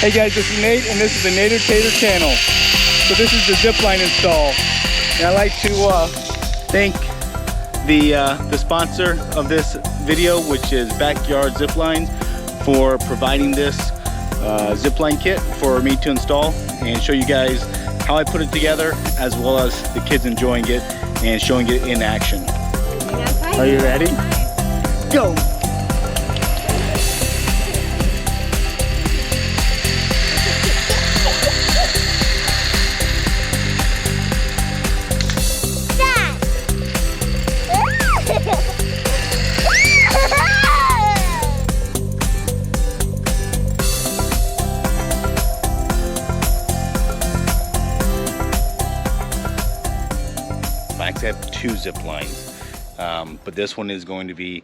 Hey guys, this is Nate and this is the Nader Tater channel. So this is the zipline install. And I'd like to thank the sponsor of this video, which is Backyard Ziplines, for providing this zipline kit for me to install and show you guys how I put it together, as well as the kids enjoying it and showing it in action. Are you ready? Go! I actually have two zip lines, but this one is going to be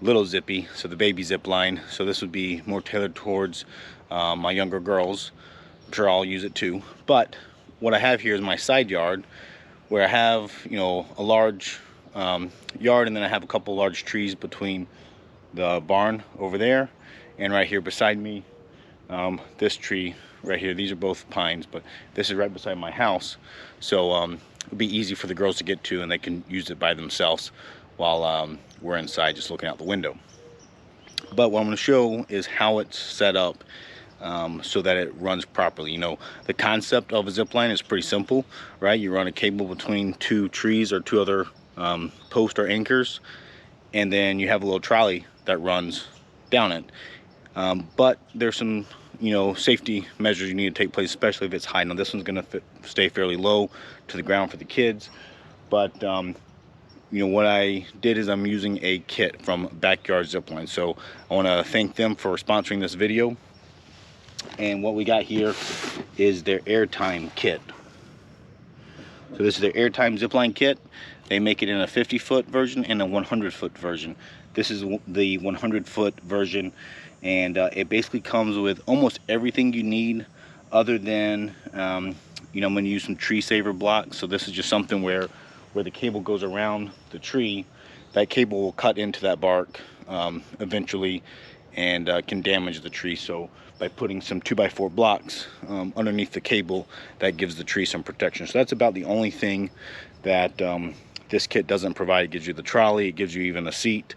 little zippy, so the baby zip line. So this would be more tailored towards my younger girls. I'm sure I'll use it too. But what I have here is my side yard, where I have, you know, a large yard, and then I have a couple large trees between the barn over there and right here beside me. This tree right here, these are both pines, but this is right beside my house, so it'll be easy for the girls to get to, and they can use it by themselves while we're inside just looking out the window. But what I'm going to show is how it's set up so that it runs properly. You know, the concept of a zip line is pretty simple, right? You run a cable between two trees or two other posts or anchors, and then you have a little trolley that runs down it. But there's some, you know, safety measures you need to take place, especially if it's high. Now this one's going to stay fairly low to the ground for the kids, but you know, what I did is I'm using a kit from Backyard Zipline. So I want to thank them for sponsoring this video. And what we got here is their Airtime kit. So this is their Airtime Zipline kit. They make it in a 50-foot version and a 100-foot version. This is the 100-foot version, and it basically comes with almost everything you need, other than you know, I'm going to use some tree saver blocks. So this is just something where the cable goes around the tree, that cable will cut into that bark eventually, and can damage the tree. So by putting some 2x4 blocks underneath the cable, that gives the tree some protection. So that's about the only thing that this kit doesn't provide. It gives you the trolley, it gives you even a seat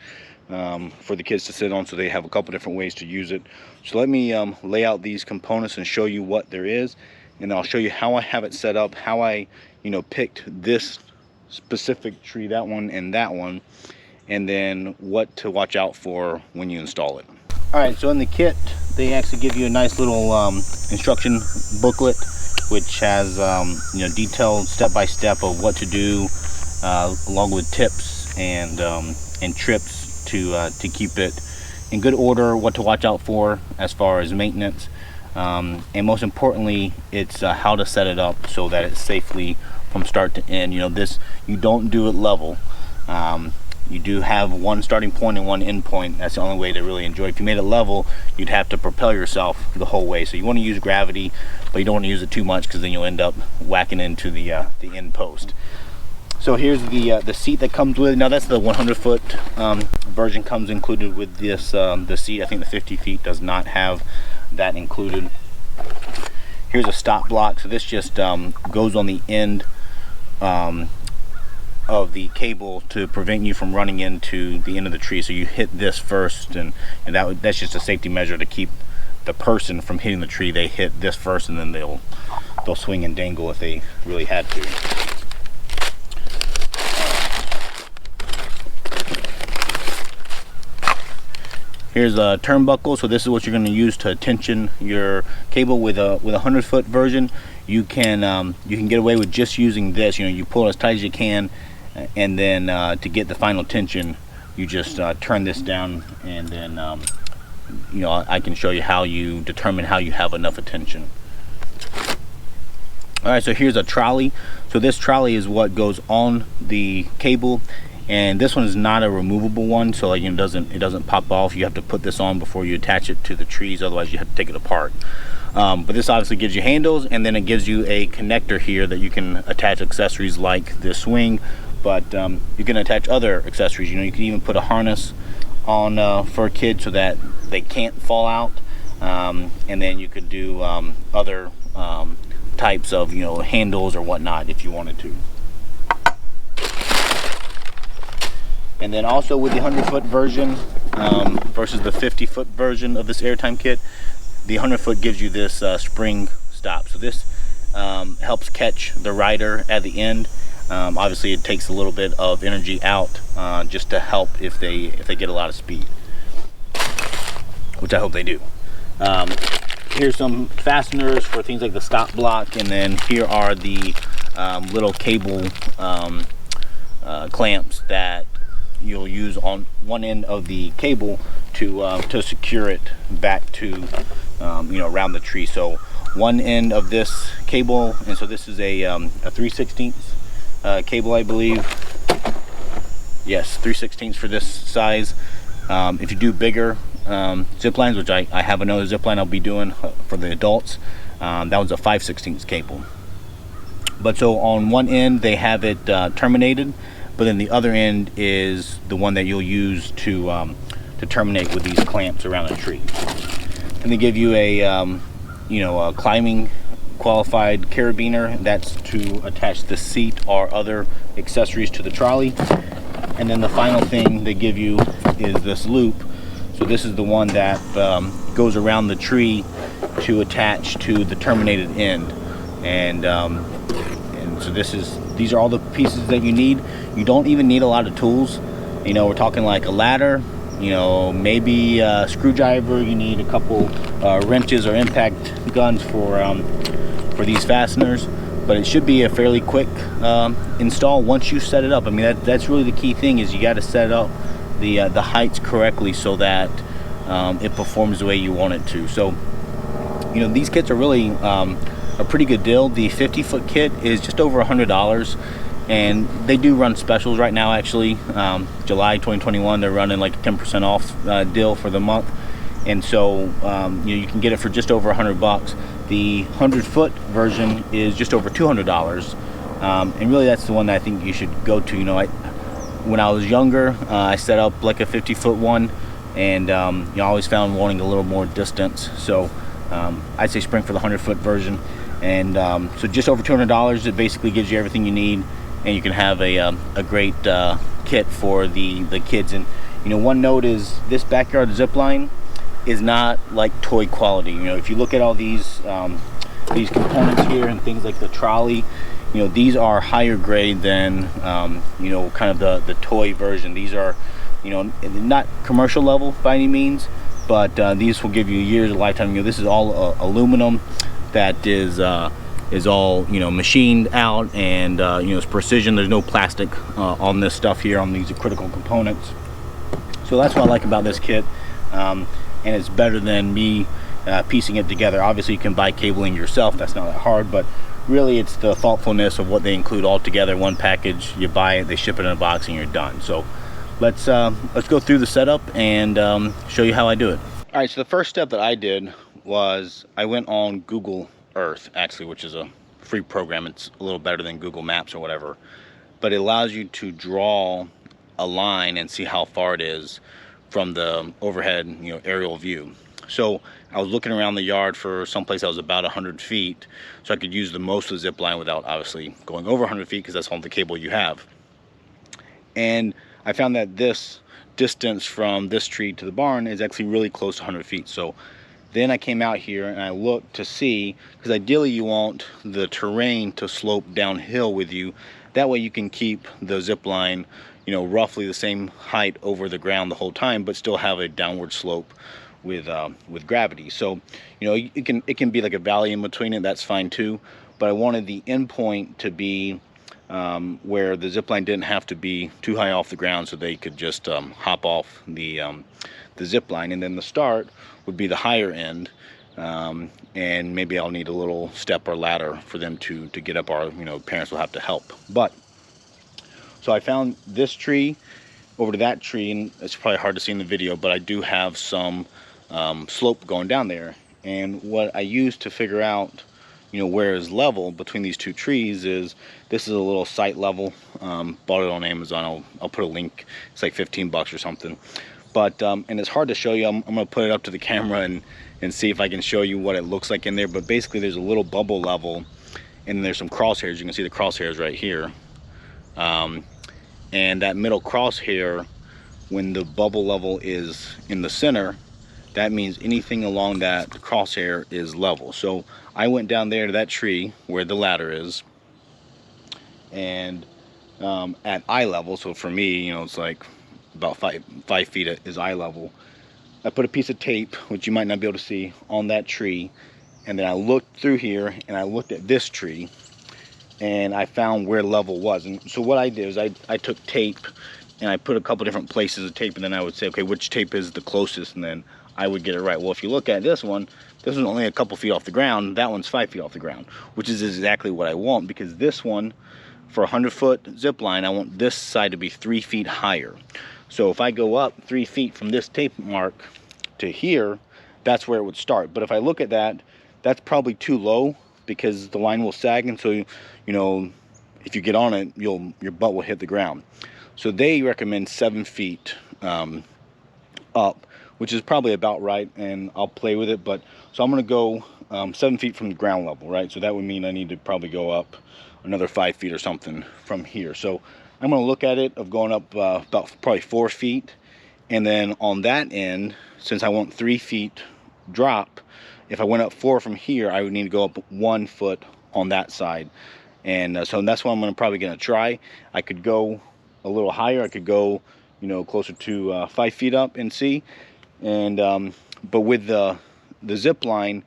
for the kids to sit on, so they have a couple different ways to use it. So let me lay out these components and show you what there is, and I'll show you how I have it set up, how I, you know, picked this specific tree, that one and that one, and then what to watch out for when you install it. All right, so in the kit they actually give you a nice little instruction booklet, which has you know, detailed step-by-step of what to do, along with tips and trips to keep it in good order, what to watch out for as far as maintenance, and most importantly, it's how to set it up so that it's safely from start to end. You know, this, you don't do it level. You do have one starting point and one end point. That's the only way to really enjoy it. If you made it level, you'd have to propel yourself the whole way. So you want to use gravity, but you don't want to use it too much, because then you'll end up whacking into the end post. So here's the seat that comes with. Now that's the 100-foot version, comes included with this the seat. I think the 50 feet does not have that included. Here's a stop block. So this just goes on the end of the cable to prevent you from running into the end of the tree. So you hit this first, and that's just a safety measure to keep the person from hitting the tree. They hit this first, and then they'll swing and dangle if they really had to. Here's a turnbuckle. So this is what you're going to use to tension your cable. With a 100-foot version, you can get away with just using this. You know, you pull it as tight as you can, and then to get the final tension, you just turn this down, and then you know, I can show you how you determine how you have enough tension. All right, so here's a trolley. So this trolley is what goes on the cable, and this one is not a removable one, so like, you know, it doesn't pop off. You have to put this on before you attach it to the trees, otherwise you have to take it apart. But this obviously gives you handles, and then it gives you a connector here that you can attach accessories like this swing, but you can attach other accessories. You know, you can even put a harness on for a kid so that they can't fall out. and then you could do other types of, you know, handles or whatnot if you wanted to. And then also with the 100-foot version versus the 50-foot version of this Airtime kit, the 100-foot gives you this spring stop. So this helps catch the rider at the end. Obviously it takes a little bit of energy out just to help if they get a lot of speed, which I hope they do. Here's some fasteners for things like the stop block, and then here are the little cable clamps that you'll use on one end of the cable to secure it back to you know, around the tree. So one end of this cable, and so this is a 3/16 cable, I believe. Yes, 3/16 for this size. If you do bigger zip lines, which I have another zip line I'll be doing for the adults, that was a 5/16 cable. But so on one end they have it terminated, but then the other end is the one that you'll use to terminate with these clamps around a tree. And they give you a you know, a climbing qualified carabiner. That's to attach the seat or other accessories to the trolley. And then the final thing they give you is this loop. So this is the one that goes around the tree to attach to the terminated end. And so these are all the pieces that you need. You don't even need a lot of tools. You know, we're talking like a ladder, you know, maybe a screwdriver. You need a couple wrenches or impact guns for these fasteners. But it should be a fairly quick install once you set it up. I mean, that's really the key thing, is you got to set up the heights correctly so that it performs the way you want it to. So, you know, these kits are really a pretty good deal. The 50-foot kit is just over $100, and they do run specials right now. Actually, July 2021, they're running like a 10% off deal for the month, and so you know, you can get it for just over $100. The 100-foot version is just over $200, and really that's the one that I think you should go to. You know, when I was younger, I set up like a 50-foot one, and you know, I always found wanting a little more distance. So I'd say spring for the 100-foot version, and so just over $200. It basically gives you everything you need, and you can have a great kit for the kids. And you know, one note is this backyard zipline is not like toy quality. You know, if you look at all these components here and things like the trolley, you know, these are higher grade than you know, kind of the toy version. These are, you know, not commercial level by any means, but these will give you years of lifetime. You know, this is all aluminum that is all, you know, machined out, and you know, it's precision. There's no plastic on this stuff here, on these critical components. So that's what I like about this kit. And it's better than me piecing it together. Obviously you can buy cabling yourself, that's not that hard, but really it's the thoughtfulness of what they include all together. One package, you buy it, they ship it in a box, and you're done. So let's go through the setup and show you how I do it. All right, so the first step that I did was I went on Google Earth, actually, which is a free program. It's a little better than Google Maps or whatever, but it allows you to draw a line and see how far it is from the overhead, you know, aerial view. So I was looking around the yard for someplace that was about 100 feet, so I could use the most of the zip line without obviously going over 100 feet, because that's all the cable you have. And I found that this distance from this tree to the barn is actually really close to 100 feet. So then I came out here and I looked to see, because ideally you want the terrain to slope downhill with you. That way you can keep the zip line, you know, roughly the same height over the ground the whole time, but still have a downward slope with gravity. So, you know, it can be like a valley in between it. That's fine too. But I wanted the end point to be where the zip line didn't have to be too high off the ground, so they could just hop off the zip line, and then the start would be the higher end. And maybe I'll need a little step or ladder for them to get up, or, you know, parents will have to help. But so I found this tree over to that tree, and it's probably hard to see in the video, but I do have some slope going down there. And what I used to figure out, you know, where is level between these two trees is, this is a little site level. Bought it on Amazon. I'll put a link. It's like 15 bucks or something. But and it's hard to show you. I'm gonna put it up to the camera and see if I can show you what it looks like in there. But basically there's a little bubble level, and then there's some crosshairs. You can see the crosshairs right here. And that middle crosshair, when the bubble level is in the center, that means anything along that crosshair is level. So I went down there to that tree where the ladder is, and at eye level, so for me, you know, it's like about five feet is eye level. I put a piece of tape, which you might not be able to see, on that tree, and then I looked through here and I looked at this tree, and I found where level was. And so what I did is I took tape and I put a couple different places of tape, and then I would say, okay, which tape is the closest, and then I would get it right. Well, if you look at this one's only a couple feet off the ground. That one's 5 feet off the ground, which is exactly what I want, because this one, for a 100-foot zip line, I want this side to be 3 feet higher. So if I go up 3 feet from this tape mark to here, that's where it would start. But if I look at that, that's probably too low, because the line will sag, and so, you know, if you get on it, your butt will hit the ground. So they recommend 7 feet up, which is probably about right, and I'll play with it. But so I'm going to go 7 feet from the ground level, right? So that would mean I need to probably go up another 5 feet or something from here. So I'm going to look at it of going up about probably 4 feet, and then on that end, since I want 3 feet drop, if I went up 4 from here, I would need to go up 1 foot on that side. And so that's what I'm probably going to try. I could go a little higher. I could go, you know, closer to 5 feet up and see. And but with the zip line,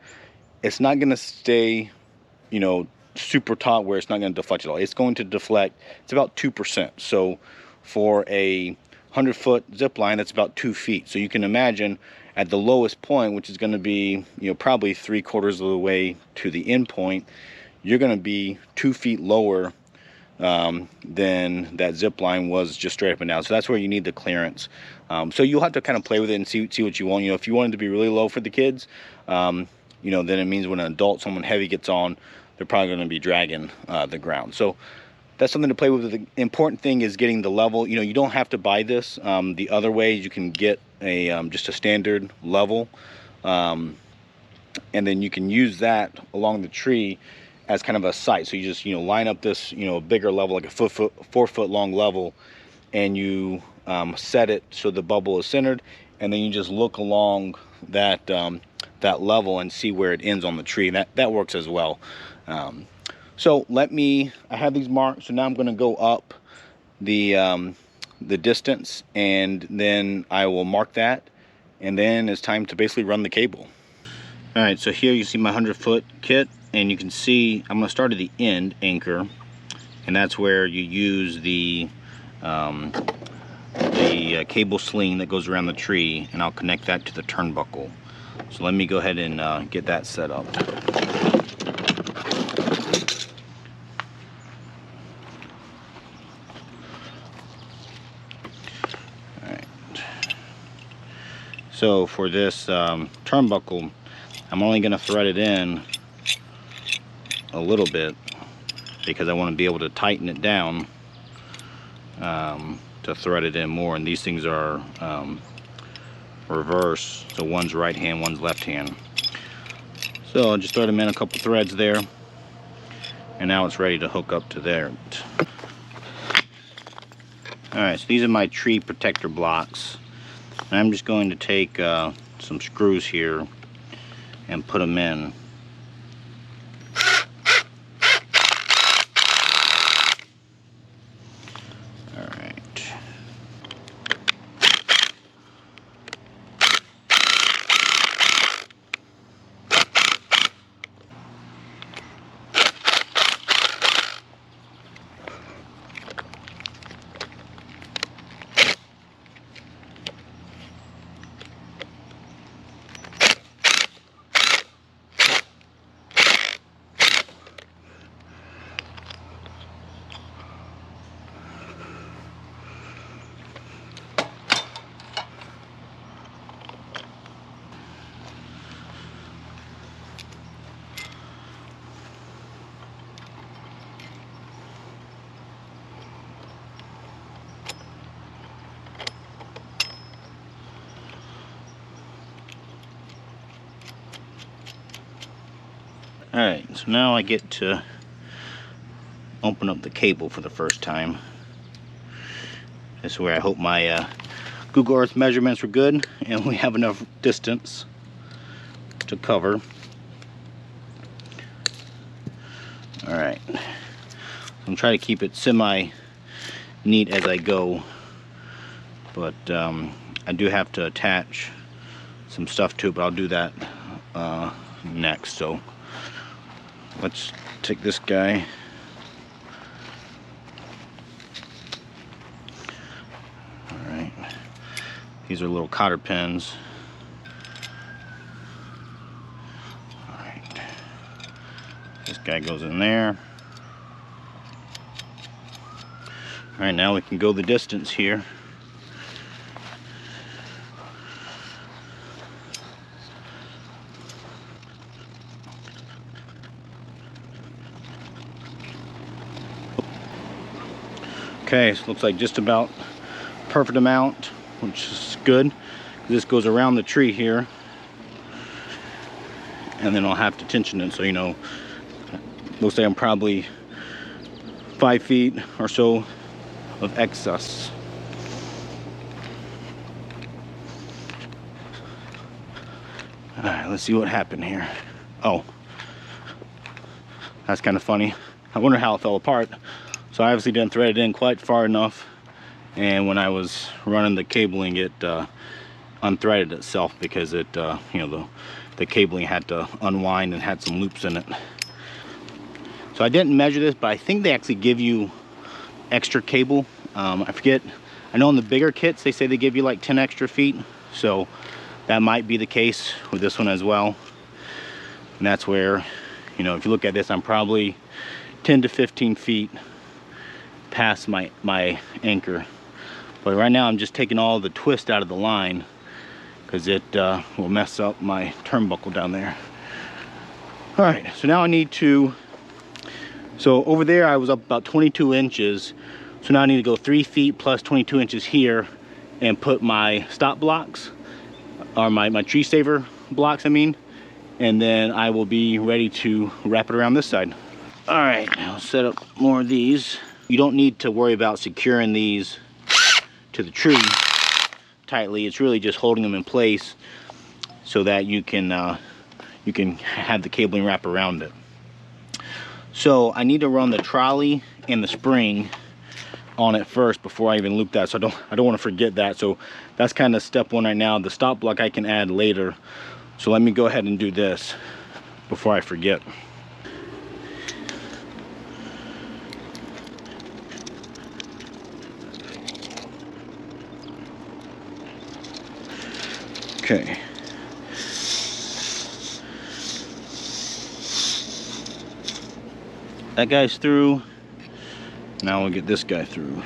it's not going to stay, you know, super taut where it's not going to deflect at all. It's going to deflect. It's about 2%. So for a 100-foot zip line, that's about 2 feet. So you can imagine at the lowest point, which is going to be, you know, probably 3/4 of the way to the end point, you're going to be 2 feet lower than that zip line was just straight up and down. So that's where you need the clearance. So you'll have to kind of play with it and see what you want. You know, if you want it to be really low for the kids, you know, then it means when an adult, someone heavy gets on, they're probably going to be dragging the ground. So that's something to play with. The important thing is getting the level. You know, you don't have to buy this. The other way, you can get a just a standard level, and then you can use that along the tree as kind of a sight. So you just, you know, line up this, you know, bigger level, like a 4 foot long level, and you set it so the bubble is centered, and then you just look along that that level and see where it ends on the tree. That works as well. So I have these marked, so now I'm going to go up the distance, and then I will mark that, and then it's time to basically run the cable. All right, so here you see my 100-foot kit, and you can see I'm going to start at the end anchor, and that's where you use the cable sling that goes around the tree, and I'll connect that to the turnbuckle. So let me go ahead and get that set up. So for this turnbuckle, I'm only going to thread it in a little bit, because I want to be able to tighten it down to thread it in more. And these things are reverse, so one's right hand, one's left hand. So I'll just thread them in a couple threads there, and now it's ready to hook up to there. Alright, so these are my tree protector blocks. And I'm just going to take some screws here and put them in. Alright. Alright, so now I get to open up the cable for the first time. This is where I hope my Google Earth measurements were good and we have enough distance to cover. Alright, I'm trying to keep it semi neat as I go, but I do have to attach some stuff to it, but I'll do that next. So let's take this guy. Alright, these are little cotter pins. Alright, this guy goes in there. Alright, now we can go the distance here. Okay, so it looks like just about perfect amount, which is good. This goes around the tree here, and then I'll have to tension it, so you know, looks like I'm probably 5 feet or so of excess. All right, let's see what happened here. Oh, that's kind of funny. I wonder how it fell apart. So I obviously didn't thread it in quite far enough, and when I was running the cabling, it unthreaded itself because it, you know, the cabling had to unwind and had some loops in it. So I didn't measure this, but I think they actually give you extra cable. I forget. I know in the bigger kits they say they give you like 10 extra feet, so that might be the case with this one as well. And that's where, you know, if you look at this, I'm probably 10 to 15 feet past my anchor. But right now I'm just taking all the twist out of the line because it will mess up my turnbuckle down there. All right, so now I need to, so over there I was up about 22 inches, so now I need to go 3 feet plus 22 inches here and put my stop blocks, or my tree saver blocks I mean, and then I will be ready to wrap it around this side. All right, I'll set up more of these. You don't need to worry about securing these to the tree tightly. It's really just holding them in place so that you can have the cabling wrap around it. So I need to run the trolley and the spring on it first before I even loop that. So I don't want to forget that. So that's kind of step one right now. The stop block I can add later. So let me go ahead and do this before I forget. Okay. That guy's through. Now we'll get this guy through.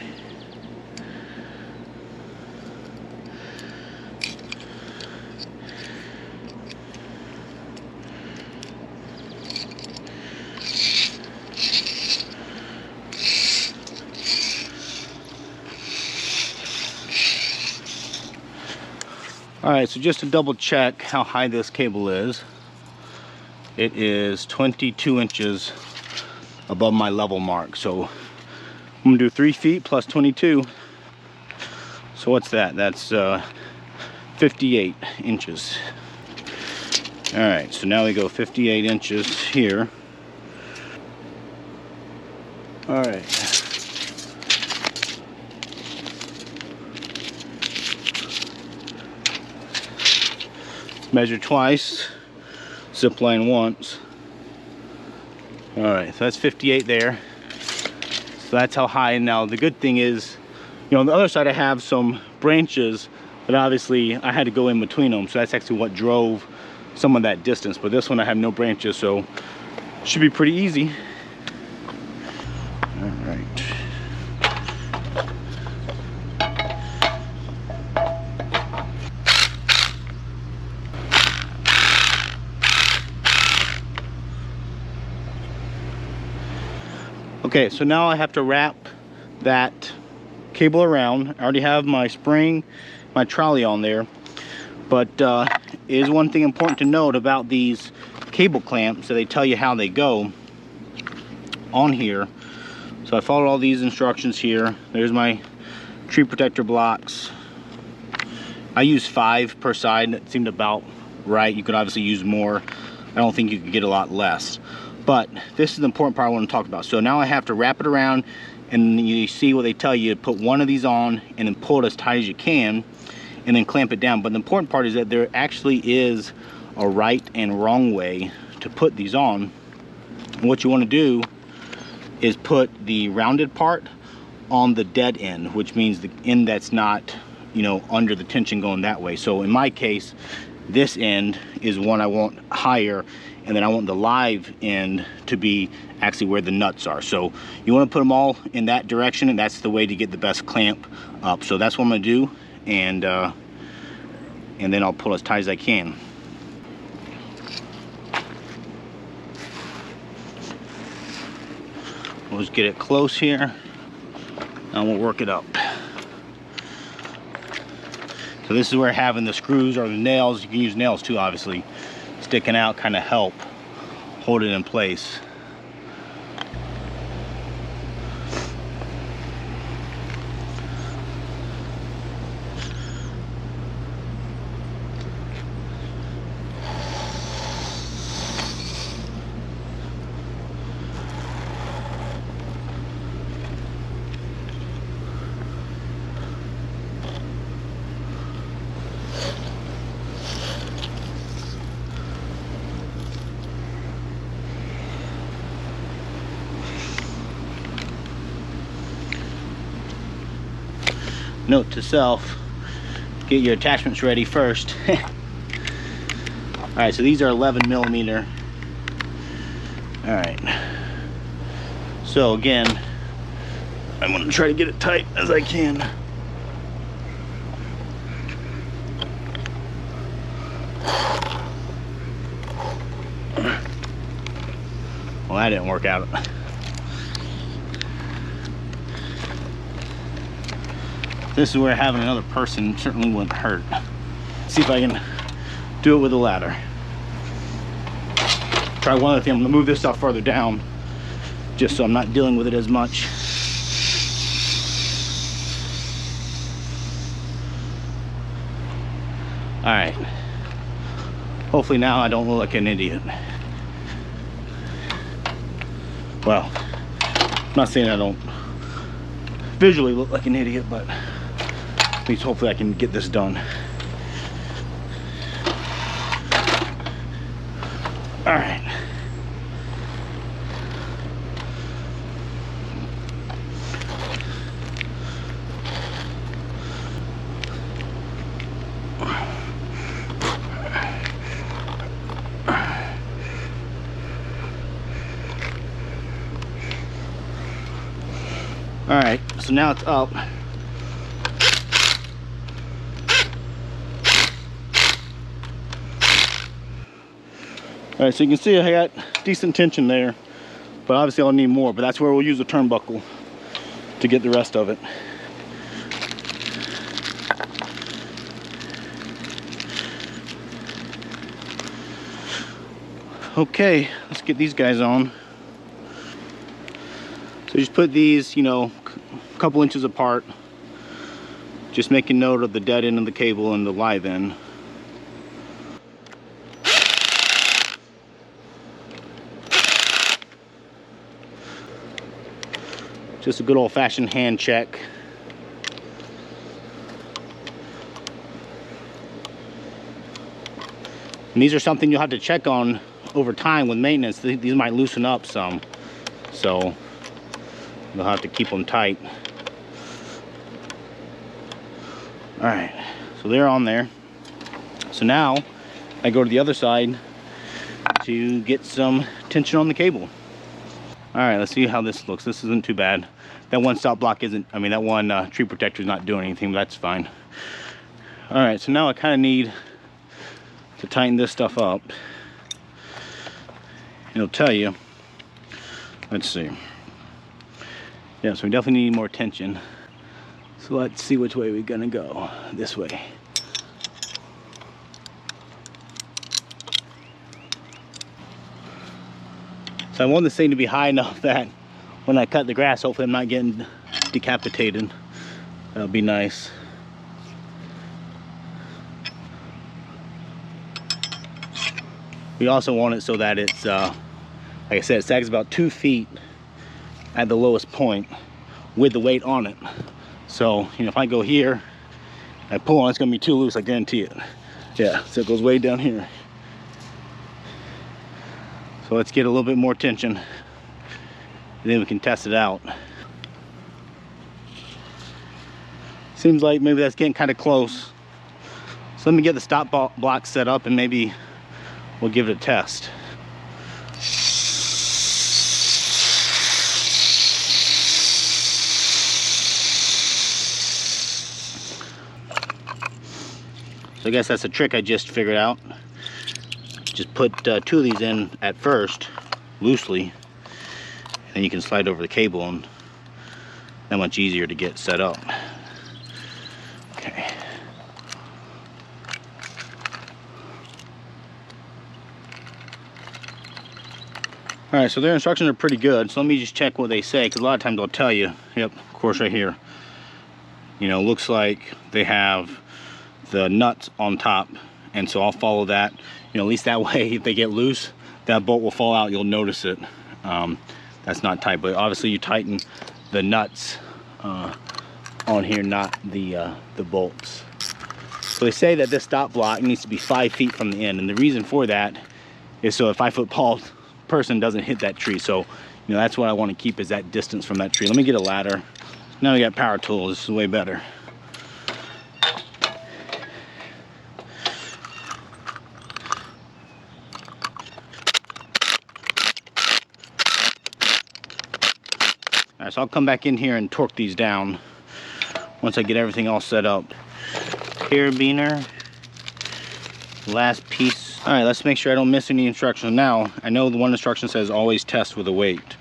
Alright, so just to double check how high this cable is, it is 22 inches above my level mark. So I'm gonna do 3 feet plus 22. So what's that? That's 58 inches. Alright, so now we go 58 inches here. Alright. Measure twice, zip line once. All right, so that's 58 there. So that's how high. Now the good thing is, you know, on the other side I have some branches, but obviously I had to go in between them. So that's actually what drove some of that distance. But this one I have no branches, so it should be pretty easy. All right. Okay, so now I have to wrap that cable around. I already have my spring, my trolley on there, but is one thing important to note about these cable clamp, so they tell you how they go on here. So I followed all these instructions here. There's my tree protector blocks. I use 5 per side. That seemed about right. You could obviously use more. I don't think you could get a lot less. But this is the important part I want to talk about. So now I have to wrap it around, and you see what they tell you, put one of these on and then pull it as tight as you can and then clamp it down. But the important part is that there actually is a right and wrong way to put these on. And what you want to do is put the rounded part on the dead end, which means the end that's not, you know, under the tension going that way. So in my case, this end is one I want higher, and then I want the live end to be actually where the nuts are. So you want to put them all in that direction, and that's the way to get the best clamp up. So that's what I'm going to do, and then I'll pull as tight as I can. We'll just get it close here, and we'll work it up. So this is where having the screws or the nails, you can use nails too obviously, sticking out kind of help hold it in place. Note to self, get your attachments ready first. Alright, so these are 11mm. Alright, so again, I'm going to try to get it tight as I can. Well, that didn't work out. This is where having another person certainly wouldn't hurt. See if I can do it with a ladder. Try one other thing. I'm gonna move this stuff further down just so I'm not dealing with it as much. All right. Hopefully now I don't look like an idiot. Well, I'm not saying I don't visually look like an idiot, but at least hopefully I can get this done. All right. All right, so now it's up. All right, so you can see I got decent tension there, but obviously I'll need more, but that's where we'll use the turnbuckle to get the rest of it. Okay, let's get these guys on. So just put these, you know, a couple inches apart. Just making note of the dead end of the cable and the live end. Just a good old-fashioned hand check. And these are something you'll have to check on over time with maintenance. These might loosen up some, so you'll have to keep them tight. All right, so they're on there. So now I go to the other side to get some tension on the cable. All right, let's see how this looks. This isn't too bad. That one stop block isn't, I mean, that one tree protector is not doing anything, but that's fine. All right, so now I kind of need to tighten this stuff up. It'll tell you, let's see. Yeah, so we definitely need more tension. So let's see which way we're gonna go. This way. So I want this thing to be high enough that when I cut the grass, hopefully I'm not getting decapitated. That'll be nice. We also want it so that it's, like I said, it sags about 2 feet at the lowest point with the weight on it. So, you know, if I go here, I pull on, it's gonna be too loose, I guarantee it. Yeah, so it goes way down here. So let's get a little bit more tension, and then we can test it out. Seems like maybe that's getting kind of close. So let me get the stop block set up and maybe we'll give it a test. So I guess that's a trick I just figured out. Just put 2 of these in at first, loosely, and then you can slide over the cable, and that much easier to get set up. Okay. All right, so their instructions are pretty good. So let me just check what they say, because a lot of times they'll tell you, yep, of course, right here. You know, looks like they have the nuts on top, and so I'll follow that. You know, at least that way, if they get loose, that bolt will fall out. You'll notice it. That's not tight, but obviously you tighten the nuts on here, not the bolts. So they say that this stop block needs to be 5 feet from the end, and the reason for that is so a 5-foot tall person doesn't hit that tree. So, you know, that's what I want to keep, is that distance from that tree. Let me get a ladder. Now we got power tools. This is way better. All right, so I'll come back in here and torque these down once I get everything all set up. Carabiner, last piece. All right, let's make sure I don't miss any instructions. Now, I know the one instruction says always test with a weight.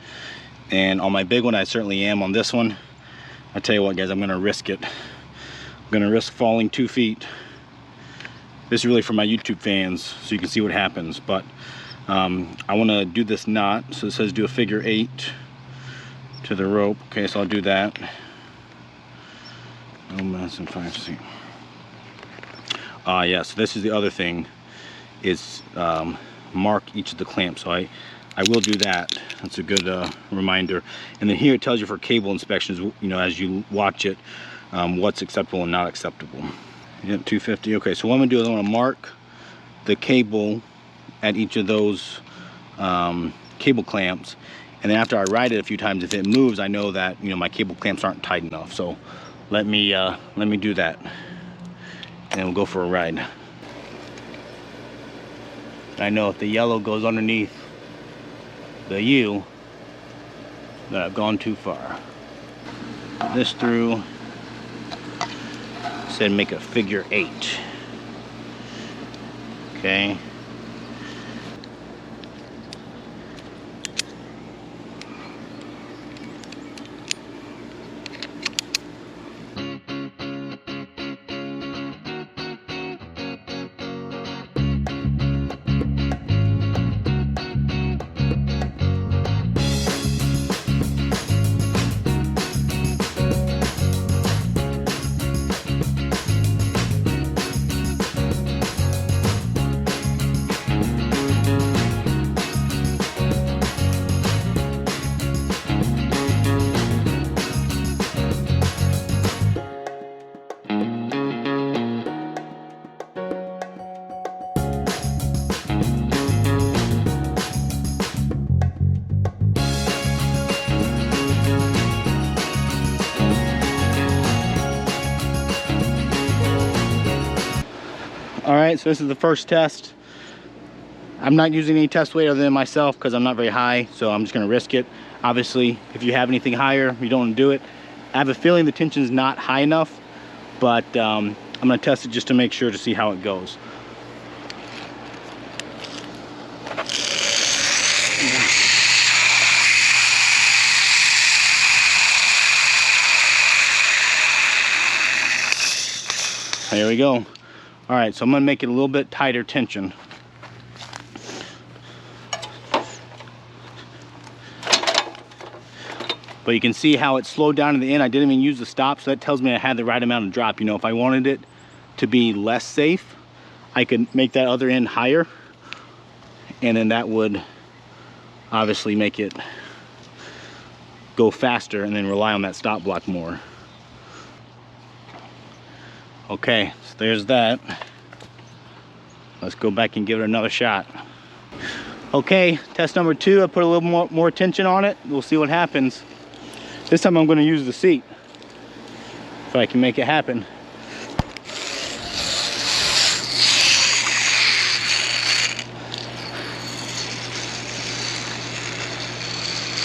And on my big one, I certainly am. On this one, I tell you what, guys, I'm gonna risk it. I'm gonna risk falling 2 feet. This is really for my YouTube fans, so you can see what happens. But I wanna do this knot. So it says do a figure 8 to the rope. Okay, so I'll do that. No less than 5 feet. Yeah, so this is the other thing, is mark each of the clamps. So I will do that. That's a good reminder. And then here it tells you for cable inspections, you know, as you watch it, what's acceptable and not acceptable. Yep, 250. Okay, so what I'm gonna do is I want to mark the cable at each of those cable clamps. And then after I ride it a few times, if it moves, I know that, you know, my cable clamps aren't tight enough. So let me do that, and we'll go for a ride. I know if the yellow goes underneath the U, that I've gone too far. This through, said make a figure 8. Okay. All right, so this is the first test. I'm not using any test weight other than myself because I'm not very high, so I'm just gonna risk it. Obviously, if you have anything higher, you don't want to do it. I have a feeling the tension's not high enough, but I'm gonna test it just to make sure to see how it goes. There we go. All right, so I'm gonna make it a little bit tighter tension. But you can see how it slowed down in the end. I didn't even use the stop, so that tells me I had the right amount of drop. You know, if I wanted it to be less safe, I could make that other end higher, and then that would obviously make it go faster and then rely on that stop block more. Okay, so there's that. Let's go back and give it another shot. Okay, test number 2, I put a little more tension on it. We'll see what happens. This time I'm going to use the seat, if I can make it happen.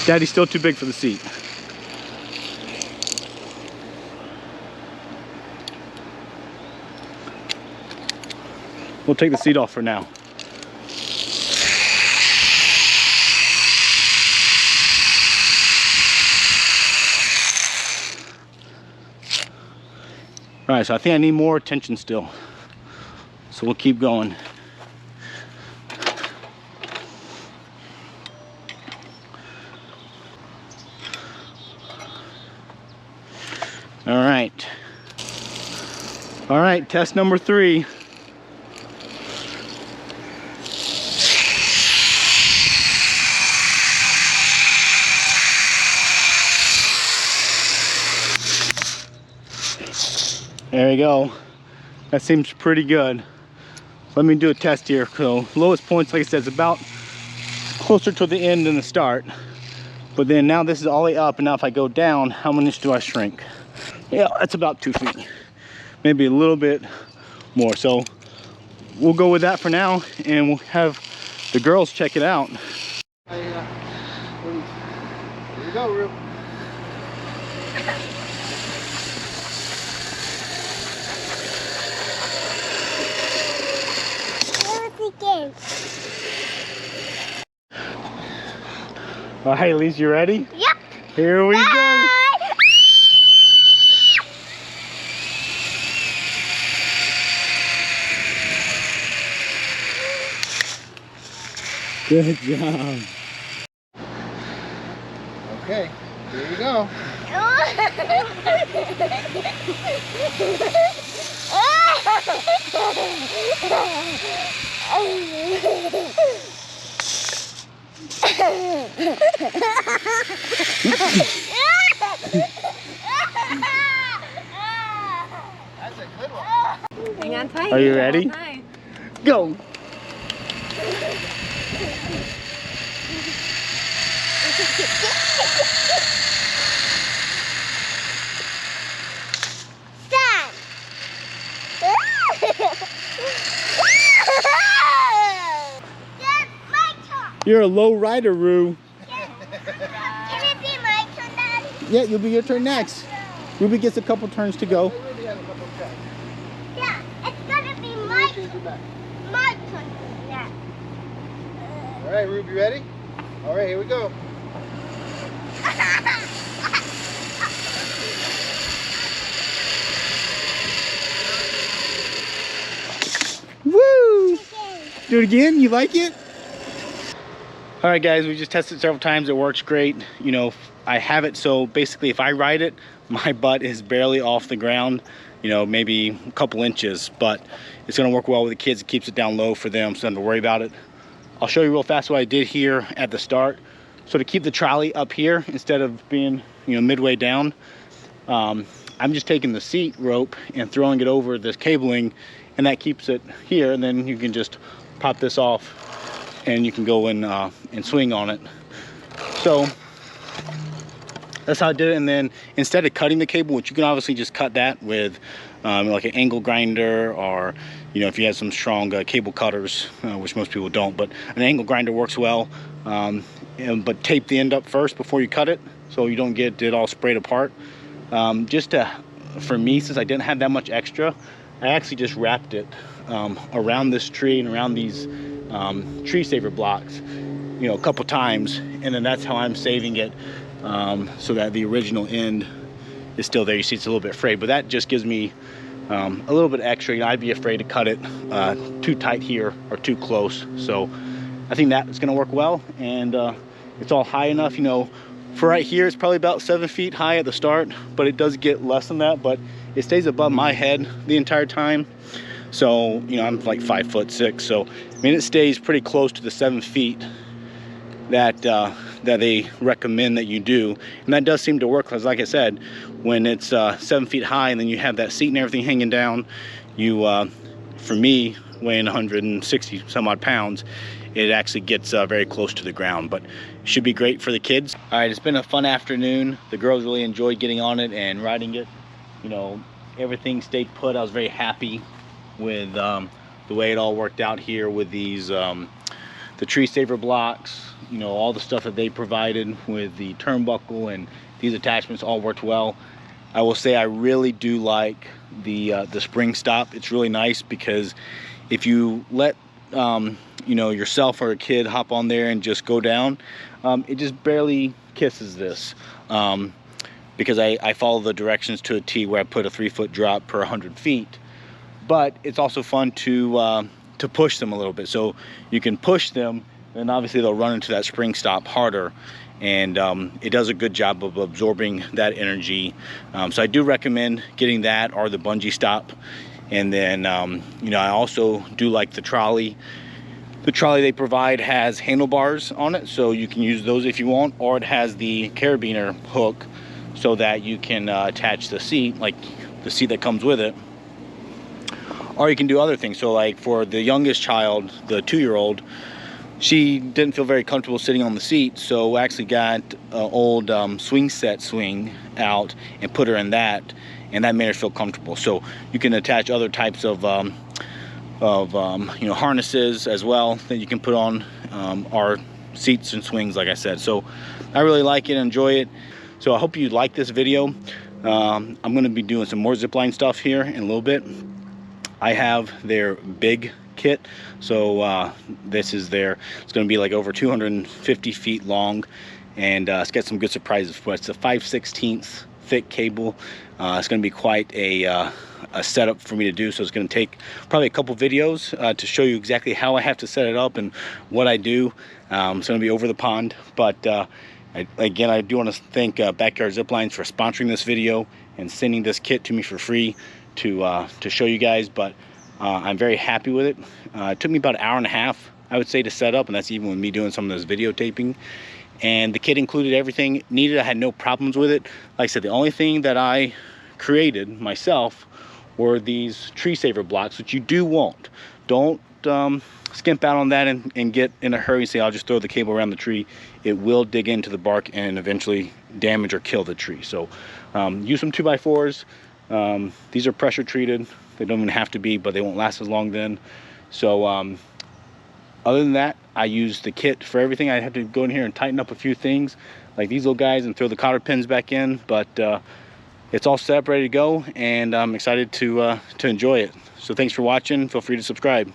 Daddy's still too big for the seat. We'll take the seat off for now. All right, so I think I need more tension still. So we'll keep going. All right. All right, test number 3. There you go. That seems pretty good. Let me do a test here. So lowest points, like I said, is about closer to the end than the start. But then now this is all the way up, and now if I go down, how much do I shrink? Yeah, that's about 2 feet. Maybe a little bit more. So we'll go with that for now, and we'll have the girls check it out. Here we go, Rube. All right, Elise, you ready? Yep. Here we go. Good job. Okay, here we go. That's a good one. Hang on tight. Are you ready? Go. Dad. Dad, my turn. You're a low rider, Rue. Can it be my turn, Daddy? Yeah, you'll be your turn next. Ruby gets a couple turns to go. Ruby has a couple of tracks. Yeah, it's gonna be my turn next. All right, Ruby, ready? All right, here we go. Woo! Do it again? You like it? All right, guys, we just tested it several times. It works great. You know, I have it so basically if I ride it, my butt is barely off the ground, you know, maybe a couple inches, but it's gonna work well with the kids. It keeps it down low for them, so I don't have to worry about it. I'll show you real fast what I did here at the start. So to keep the trolley up here instead of being, you know, midway down, I'm just taking the seat rope and throwing it over this cabling, and that keeps it here, and then you can just pop this off and you can go and swing on it. So that's how I did it. And then instead of cutting the cable, which you can obviously just cut that with like an angle grinder, or you know, if you have some strong cable cutters, which most people don't, but an angle grinder works well. But tape the end up first before you cut it, so you don't get it all sprayed apart. For me, since I didn't have that much extra, I actually just wrapped it around this tree and around these tree saver blocks, you know, a couple times, and then that's how I'm saving it, so that the original end is still there. You see it's a little bit frayed, but that just gives me a little bit extra. You know, I'd be afraid to cut it too tight here or too close. So I think that is going to work well, and it's all high enough, you know, For right here, it's probably about 7 feet high at the start, but it does get less than that, but it stays above my head the entire time. So, you know, I'm like 5'6", so I mean, it stays pretty close to the 7 feet that that they recommend that you do, and that does seem to work, because like I said, when it's 7 feet high and then you have that seat and everything hanging down, you for me, weighing 160 some odd pounds, it actually gets very close to the ground, but should be great for the kids. All right, it's been a fun afternoon. The girls really enjoyed getting on it and riding it. You know, everything stayed put. I was very happy with the way it all worked out here with these the tree saver blocks, you know, all the stuff that they provided with the turnbuckle and these attachments all worked well. I will say I really do like the spring stop. It's really nice, because if you let you know, yourself or a kid hop on there and just go down, it just barely kisses this, because I follow the directions to a T, where I put a 3-foot drop per 100 feet. But it's also fun to push them a little bit, so you can push them and obviously they'll run into that spring stop harder, and it does a good job of absorbing that energy. So I do recommend getting that, or the bungee stop. And then you know, I also do like the trolley. The trolley they provide has handlebars on it, so you can use those if you want, or it has the carabiner hook so that you can attach the seat, like the seat that comes with it. Or you can do other things. So like for the youngest child, the 2-year-old, she didn't feel very comfortable sitting on the seat, so I actually got an old swing set swing out and put her in that, and that made her feel comfortable. So you can attach other types of you know, harnesses as well that you can put on our seats and swings, like I said. So I really like it, enjoy it. So I hope you like this video. I'm going to be doing some more zipline stuff here in a little bit. I have their big kit, so this is their, it's going to be like over 250 feet long, and it's got some good surprises for us. It's a 5/16 thick cable. It's going to be quite a setup for me to do, so it's going to take probably a couple videos to show you exactly how I have to set it up and what I do. It's going to be over the pond, but again, I do want to thank Backyard Ziplines for sponsoring this video and sending this kit to me for free to show you guys. But I'm very happy with it. It took me about an hour and a half, I would say, to set up, and that's even with me doing some of this videotaping. And the kit included everything needed. I had no problems with it. Like I said, the only thing that I created myself were these tree saver blocks, which you do want. Don't skimp out on that and get in a hurry and say, I'll just throw the cable around the tree. It will dig into the bark and eventually damage or kill the tree. So use some 2x4s. These are pressure treated. They don't even have to be, but they won't last as long then. So other than that, I use the kit for everything. I have to go in here and tighten up a few things, like these little guys, and throw the cotter pins back in. But it's all set up, ready to go, and I'm excited to enjoy it. So thanks for watching. Feel free to subscribe.